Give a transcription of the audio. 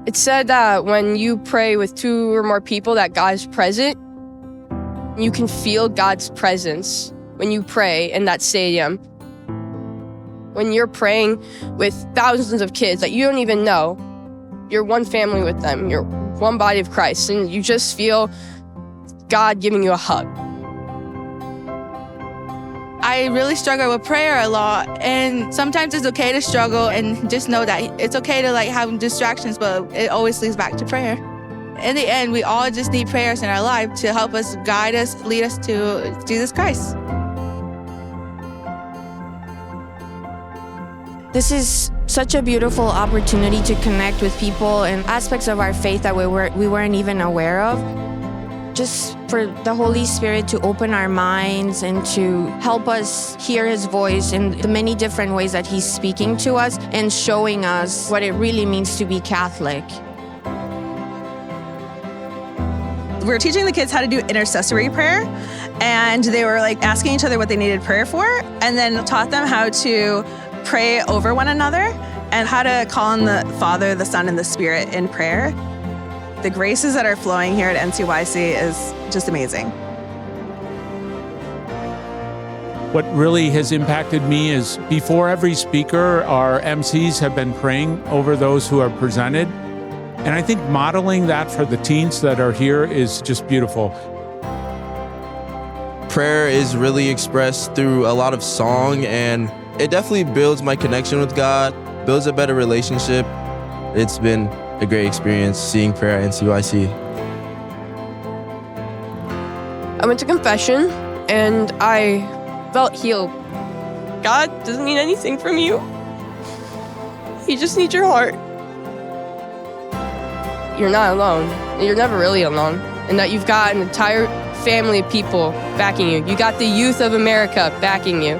It's said that when you pray with 2 or more people that God's present. You can feel God's presence when you pray in that stadium. When you're praying with thousands of kids that you don't even know, you're one family with them, you're one body of Christ, and you just feel God giving you a hug. I really struggle with prayer a lot, and sometimes it's okay to struggle and just know that it's okay to have distractions, but it always leads back to prayer. In the end, we all just need prayers in our life to help us, guide us, lead us to Jesus Christ. This is such a beautiful opportunity to connect with people and aspects of our faith that we weren't even aware of. Just for the Holy Spirit to open our minds and to help us hear His voice in the many different ways that He's speaking to us and showing us what it really means to be Catholic. We were teaching the kids how to do intercessory prayer, and they were asking each other what they needed prayer for, and then taught them how to pray over one another and how to call on the Father, the Son, and the Spirit in prayer. The graces that are flowing here at NCYC is just amazing. What really has impacted me is before every speaker, our MCs have been praying over those who are presented. And I think modeling that for the teens that are here is just beautiful. Prayer is really expressed through a lot of song, and it definitely builds my connection with God, builds a better relationship. It's been a great experience seeing prayer at NCYC. I went to confession and I felt healed. God doesn't need anything from you. He just needs your heart. You're not alone. You're never really alone. And that you've got an entire family of people backing you. You got the youth of America backing you.